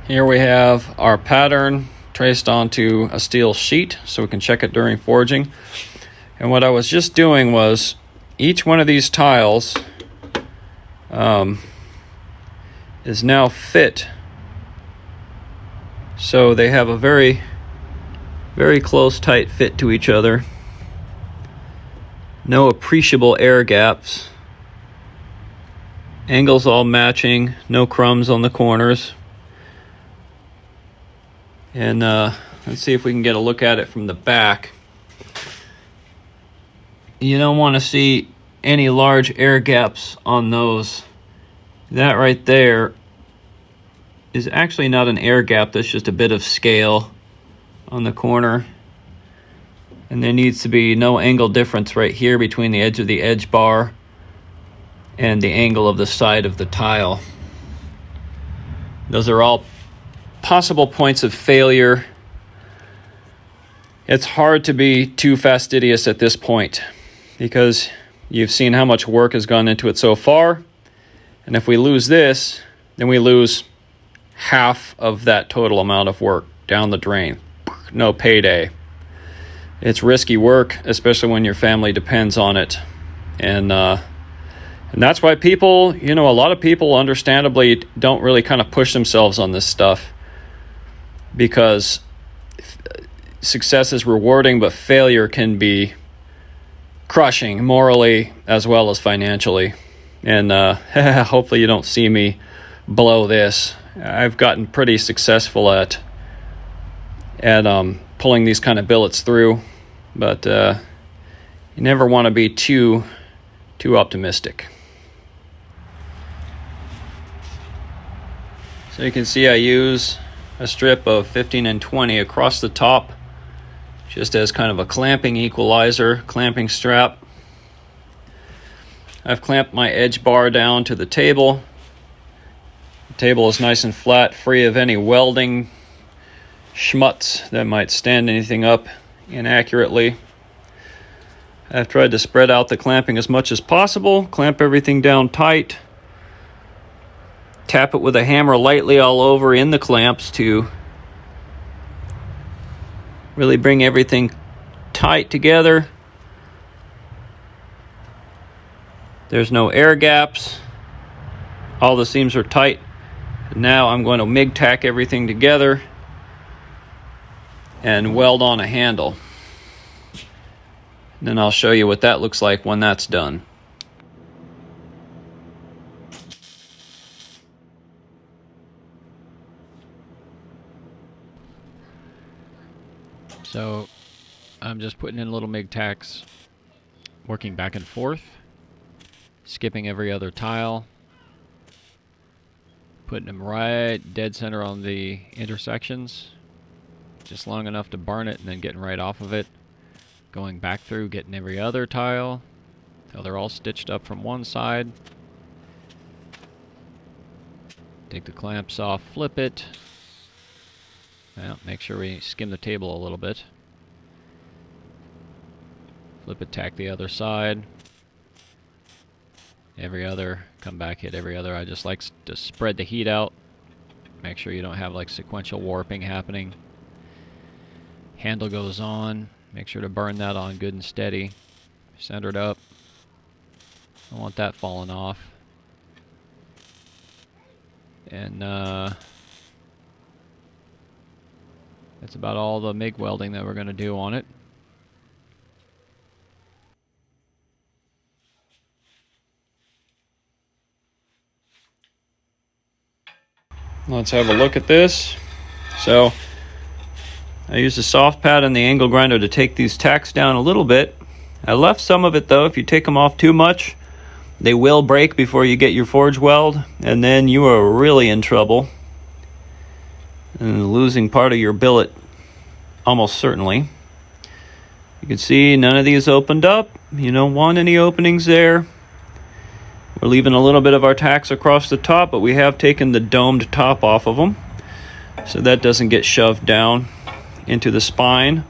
Here we have our pattern traced onto a steel sheet so we can check it during forging. And what I was just doing was each one of these tiles is now fit so they have a very close, tight fit to each other. No appreciable air gaps. Angles all matching, no crumbs on the corners. And let's see if we can get a look at it from the back. You don't want to see any large air gaps on those. That right there is actually not an air gap, that's just a bit of scale on the corner. And there needs to be no angle difference right here between the edge of the edge bar and the angle of the side of the tile. Those are all possible points of failure. It's hard to be too fastidious at this point because you've seen how much work has gone into it so far. And if we lose this, then we lose half of that total amount of work down the drain. No payday. It's risky work, especially when your family depends on it. And that's why people, a lot of people understandably don't really kind of push themselves on this stuff, because success is rewarding, but failure can be crushing morally as well as financially. And hopefully you don't see me blow this. I've gotten pretty successful at pulling these kind of billets through, but you never want to be too optimistic. So you can see I use a strip of 15 and 20 across the top, just as kind of a clamping equalizer, clamping strap. I've clamped my edge bar down to the table. The table is nice and flat, free of any welding schmutz that might stand anything up inaccurately. I've tried to spread out the clamping as much as possible, clamp everything down tight, tap it with a hammer lightly all over in the clamps to really bring everything tight together. There's no air gaps. All the seams are tight. Now I'm going to MIG tack everything together and weld on a handle. Then I'll show you what that looks like when that's done. So I'm just putting in little MIG tacks, working back and forth, skipping every other tile, putting them right dead center on the intersections, just long enough to burn it, and then getting right off of it, going back through, getting every other tile till they're all stitched up from one side. Take the clamps off, flip it. Well, make sure we skim the table a little bit. Flip it, tack the other side. Every other, come back, hit every other. I just like to spread the heat out. Make sure you don't have like sequential warping happening. Handle goes on. Make sure to burn that on good and steady. Center it up. Don't want that falling off. And that's about all the MIG welding that we're going to do on it. Let's have a look at this. So I used a soft pad and the angle grinder to take these tacks down a little bit. I left some of it though. If you take them off too much, they will break before you get your forge weld, and then you are really in trouble and losing part of your billet almost certainly. You can see none of these opened up. You don't want any openings there. We're leaving a little bit of our tacks across the top, but we have taken the domed top off of them, so that doesn't get shoved down into the spine.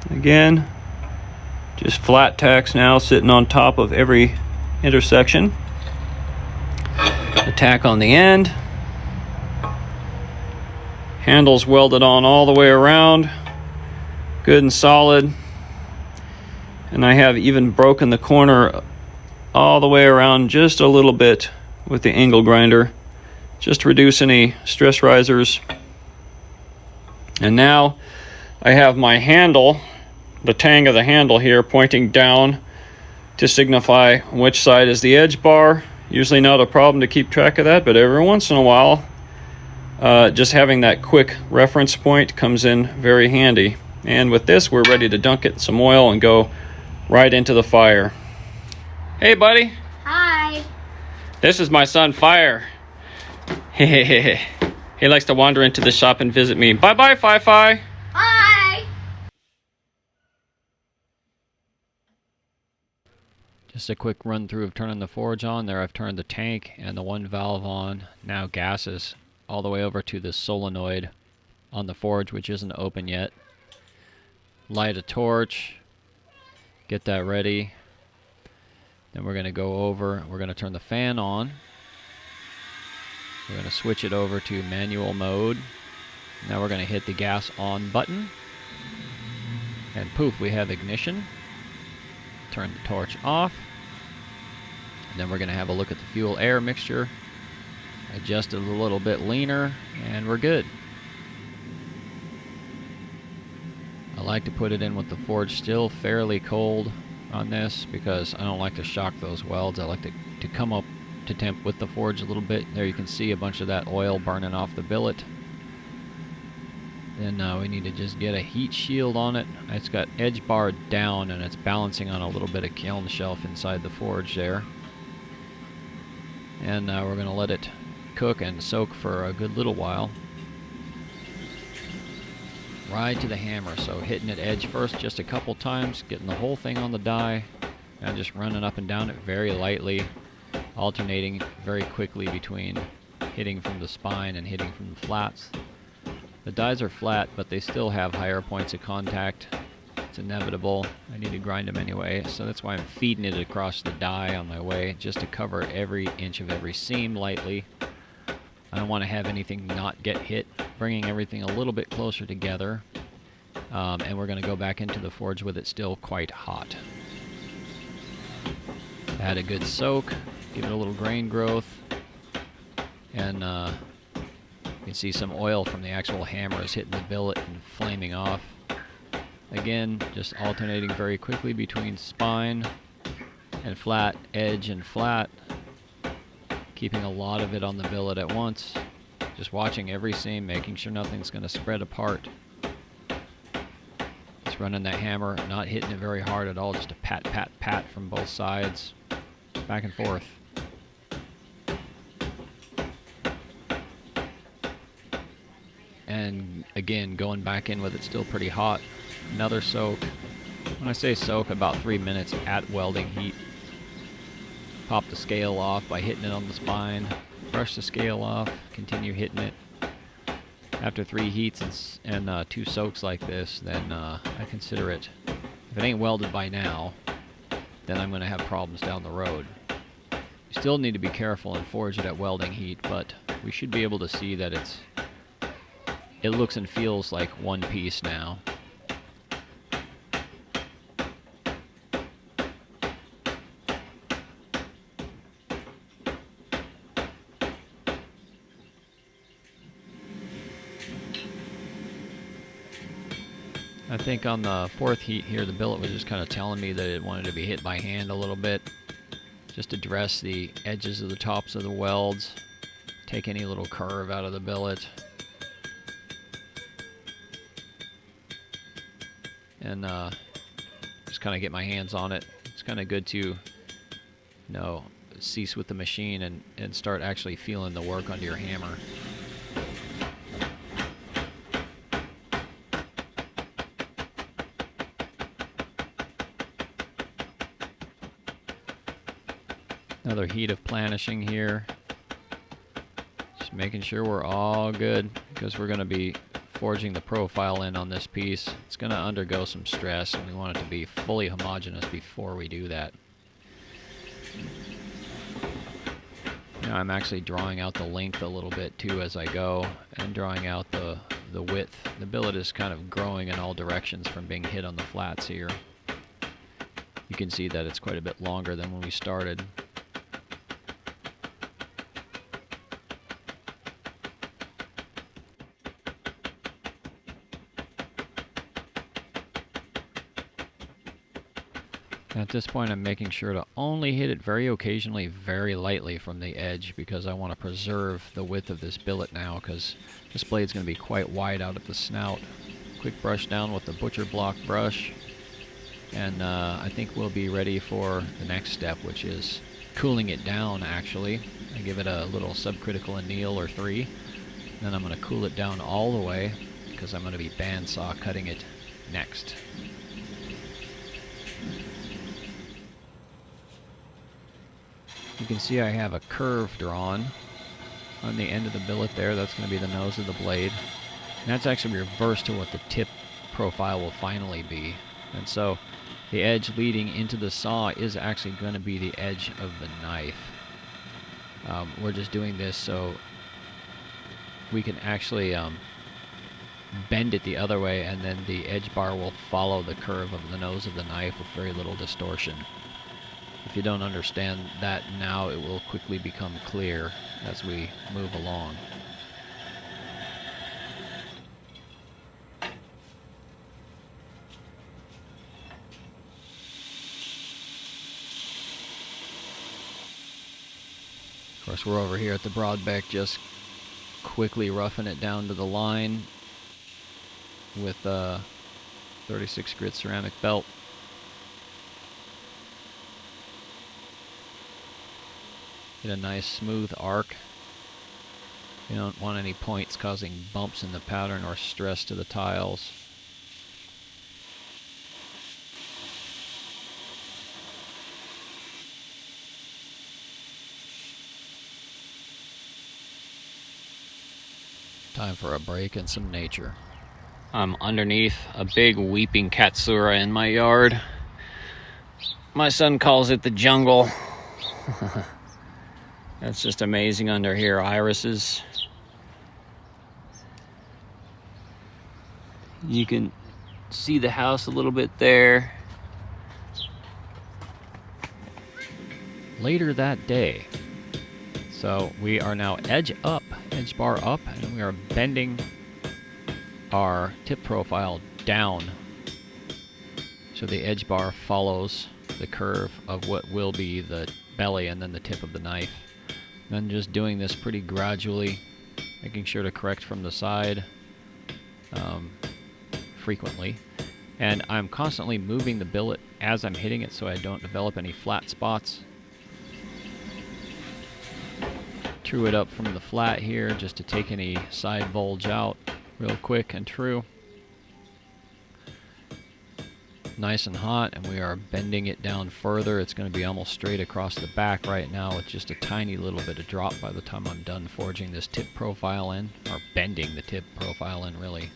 Again, just flat tacks now sitting on top of every intersection. A tack on the end. Handle's welded on all the way around, good and solid. And I have even broken the corner all the way around just a little bit with the angle grinder, just to reduce any stress risers. And now I have my handle, the tang of the handle here, pointing down to signify which side is the edge bar. Usually not a problem to keep track of that, but every once in a while, just having that quick reference point comes in very handy. And with this, we're ready to dunk it in some oil and go right into the fire. Hey, buddy. Hi. This is my son, Fire. He likes to wander into the shop and visit me. Bye-bye, Fi-Fi. Hi. Just a quick run through of turning the forge on. There I've turned the tank and the one valve on. Now gases all the way over to the solenoid on the forge, which isn't open yet. Light a torch. Get that ready. Then we're going to go over. We're going to turn the fan on. We're going to switch it over to manual mode. Now we're going to hit the gas on button. And poof, we have ignition. Turn the torch off. And then we're going to have a look at the fuel air mixture. Adjust it a little bit leaner, and we're good. I like to put it in with the forge still fairly cold on this because I don't like to shock those welds. I like to come up to temp with the forge a little bit. There you can see a bunch of that oil burning off the billet. Then we need to just get a heat shield on it. It's got edge bar down and it's balancing on a little bit of kiln shelf inside the forge there. And we're going to let it cook and soak for a good little while. Right to the hammer, so hitting it edge first just a couple times, getting the whole thing on the die, and just running up and down it very lightly, alternating very quickly between hitting from the spine and hitting from the flats. The dies are flat, but they still have higher points of contact. It's inevitable. I need to grind them anyway, so that's why I'm feeding it across the die on my way, just to cover every inch of every seam lightly. I don't want to have anything not get hit, bringing everything a little bit closer together. And we're going to go back into the forge with it still quite hot. Add a good soak, give it a little grain growth, and you can see some oil from the actual hammers hitting the billet and flaming off. Again, just alternating very quickly between spine and flat, edge and flat, keeping a lot of it on the billet at once, just watching every seam, making sure nothing's going to spread apart. Just running that hammer, not hitting it very hard at all, just a pat, pat, pat from both sides, back and forth. And again, going back in with it still pretty hot. Another soak. When I say soak, about 3 minutes at welding heat. Pop the scale off by hitting it on the spine. Brush the scale off. Continue hitting it. After 3 heats and 2 soaks like this, then I consider it. If it ain't welded by now, then I'm going to have problems down the road. You still need to be careful and forge it at welding heat, but we should be able to see that it looks and feels like one piece now. I think on the 4th heat here, the billet was just kind of telling me that it wanted to be hit by hand a little bit. Just address the edges of the tops of the welds. Take any little curve out of the billet. And just kind of get my hands on it. It's kind of good to, cease with the machine and start actually feeling the work under your hammer. Another heat of planishing here. Just making sure we're all good because we're going to be forging the profile in on this piece. It's going to undergo some stress and we want it to be fully homogeneous before we do that. Now I'm actually drawing out the length a little bit too as I go and drawing out the the width. The billet is kind of growing in all directions from being hit on the flats here. You can see that it's quite a bit longer than when we started. At this point, I'm making sure to only hit it very occasionally, very lightly from the edge, because I want to preserve the width of this billet now, because this blade's going to be quite wide out at the snout. Quick brush down with the butcher block brush, and I think we'll be ready for the next step, which is cooling it down, actually. I give it a little subcritical anneal or 3, then I'm going to cool it down all the way, because I'm going to be bandsaw cutting it next. You can see I have a curve drawn on the end of the billet there. That's going to be the nose of the blade. And that's actually reversed to what the tip profile will finally be. And so the edge leading into the saw is actually going to be the edge of the knife. We're just doing this so we can actually bend it the other way, and then the edge bar will follow the curve of the nose of the knife with very little distortion. If you don't understand that now, it will quickly become clear as we move along. Of course, we're over here at the Broadbeck, just quickly roughing it down to the line with a 36 grit ceramic belt. Get a nice smooth arc. You don't want any points causing bumps in the pattern or stress to the tiles. Time for a break and some nature. I'm underneath a big weeping katsura in my yard. My son calls it the jungle. That's just amazing under here. Irises. You can see the house a little bit there. Later that day. So we are now edge bar up, and we are bending our tip profile down. So the edge bar follows the curve of what will be the belly and then the tip of the knife. Then just doing this pretty gradually, making sure to correct from the side frequently. And I'm constantly moving the billet as I'm hitting it so I don't develop any flat spots. True it up from the flat here just to take any side bulge out real quick and true. Nice and hot, and we are bending it down further. It's going to be almost straight across the back right now with just a tiny little bit of drop by the time I'm done forging this tip profile in, or bending the tip profile in, really.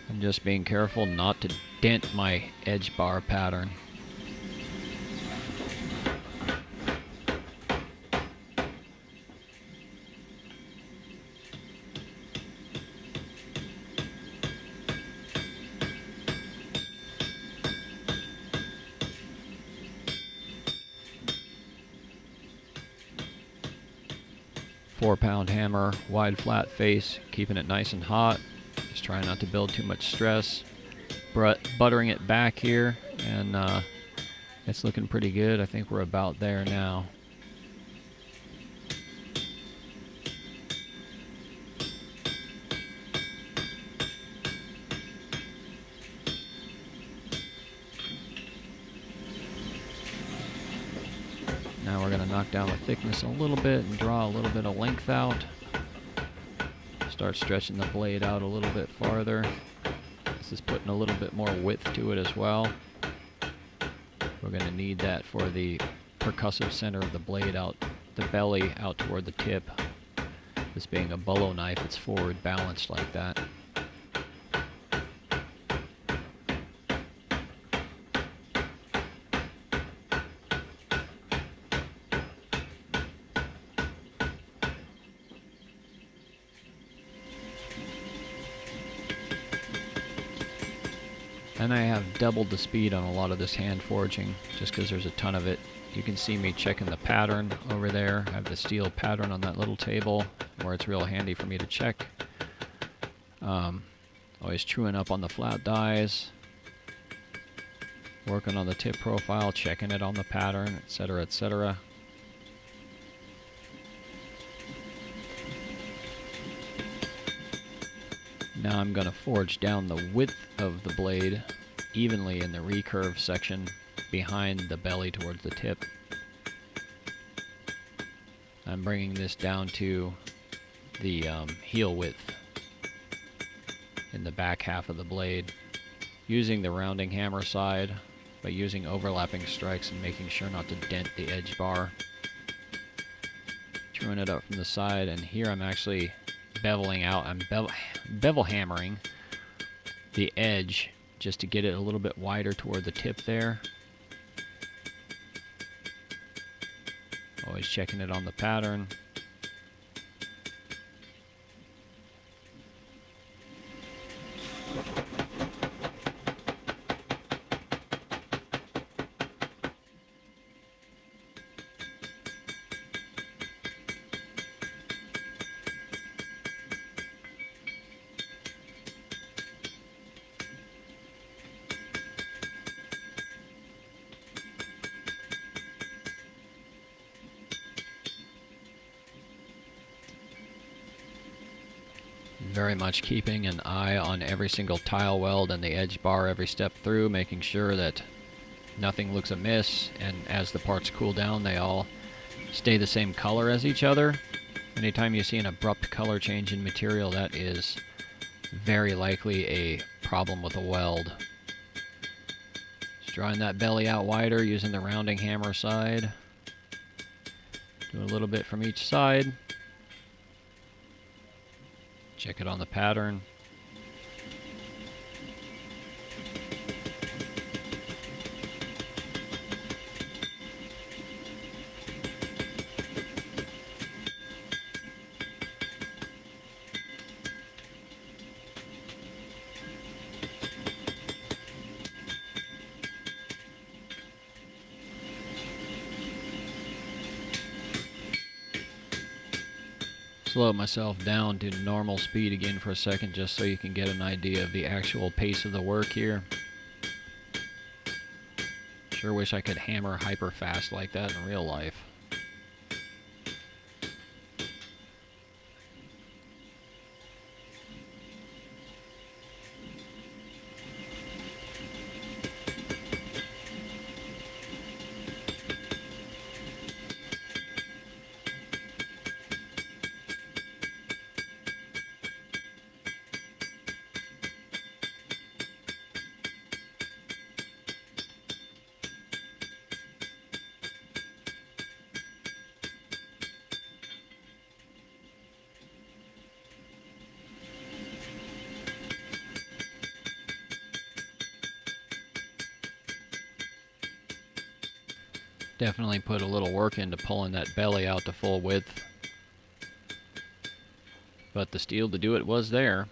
I'm just being careful not to dent my edge bar pattern. Four-pound hammer, wide flat face, keeping it nice and hot. Just trying not to build too much stress. Buttering it back here, and it's looking pretty good. I think we're about there now. Now we're going to knock down the thickness a little bit and draw a little bit of length out. Start stretching the blade out a little bit farther. This is putting a little bit more width to it as well. We're going to need that for the percussive center of the blade out, the belly out toward the tip. This being a Bolo knife, it's forward balanced like that. And I have doubled the speed on a lot of this hand forging just because there's a ton of it. You can see me checking the pattern over there. I have the steel pattern on that little table where it's real handy for me to check. Always truing up on the flat dies. Working on the tip profile, checking it on the pattern, etc., etc. Now I'm going to forge down the width of the blade evenly in the recurve section behind the belly towards the tip. I'm bringing this down to the heel width in the back half of the blade, using the rounding hammer side, but using overlapping strikes and making sure not to dent the edge bar. Truing it up from the side, and here I'm actually beveling out. I'm bevel hammering the edge just to get it a little bit wider toward the tip there. Always checking it on the pattern. Very much keeping an eye on every single tile weld and the edge bar every step through, making sure that nothing looks amiss, and as the parts cool down they all stay the same color as each other. Anytime you see an abrupt color change in material, that is very likely a problem with a weld. Just drawing that belly out wider using the rounding hammer side. Do a little bit from each side. Check it on the pattern. Slow myself down to normal speed again for a second just so you can get an idea of the actual pace of the work here. Sure wish I could hammer hyper fast like that in real life. Definitely put a little work into pulling that belly out to full width. But the steel to do it was there.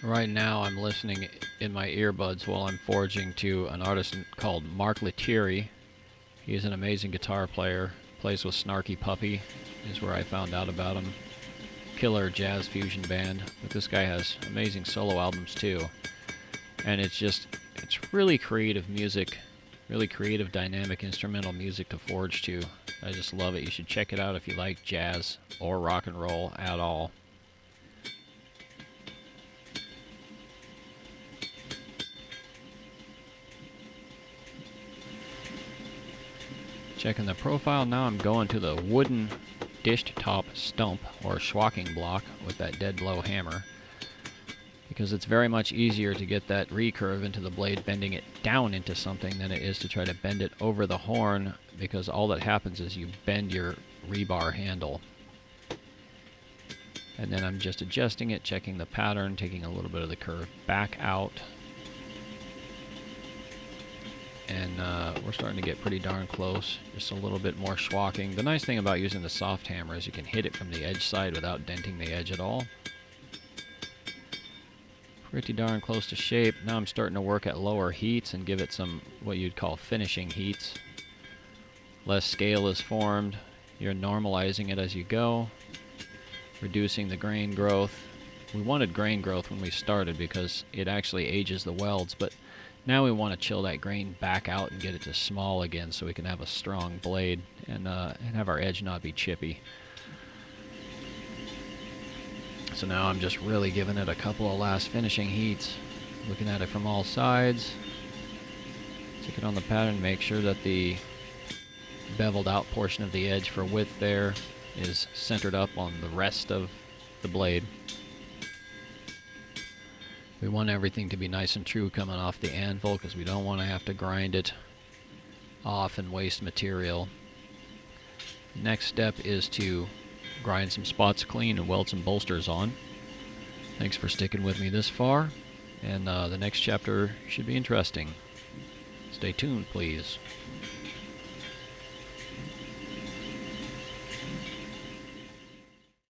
Right now I'm listening in my earbuds while I'm forging to an artist called Mark Lettieri. He's an amazing guitar player. Plays with Snarky Puppy, is where I found out about him. Killer jazz fusion band. But this guy has amazing solo albums too. And it's really creative music. Really creative, dynamic, instrumental music to forge to. I just love it. You should check it out if you like jazz or rock and roll at all. Checking the profile, now I'm going to the wooden dished top stump or schwacking block with that dead blow hammer, because it's very much easier to get that recurve into the blade, bending it down into something, than it is to try to bend it over the horn, because all that happens is you bend your rebar handle. And then I'm just adjusting it, checking the pattern, taking a little bit of the curve back out. and we're starting to get pretty darn close. Just a little bit more schwacking. The nice thing about using the soft hammer is you can hit it from the edge side without denting the edge at all. Pretty darn close to shape. Now I'm starting to work at lower heats and give it some what you'd call finishing heats. Less scale is formed. You're normalizing it as you go, reducing the grain growth. We wanted grain growth when we started because it actually ages the welds, but now we want to chill that grain back out and get it to small again so we can have a strong blade and have our edge not be chippy. So now I'm just really giving it a couple of last finishing heats, looking at it from all sides. Stick it on the pattern, make sure that the beveled out portion of the edge for width there is centered up on the rest of the blade. We want everything to be nice and true coming off the anvil because we don't want to have to grind it off and waste material. Next step is to grind some spots clean and weld some bolsters on. Thanks for sticking with me this far, and the next chapter should be interesting. Stay tuned, please.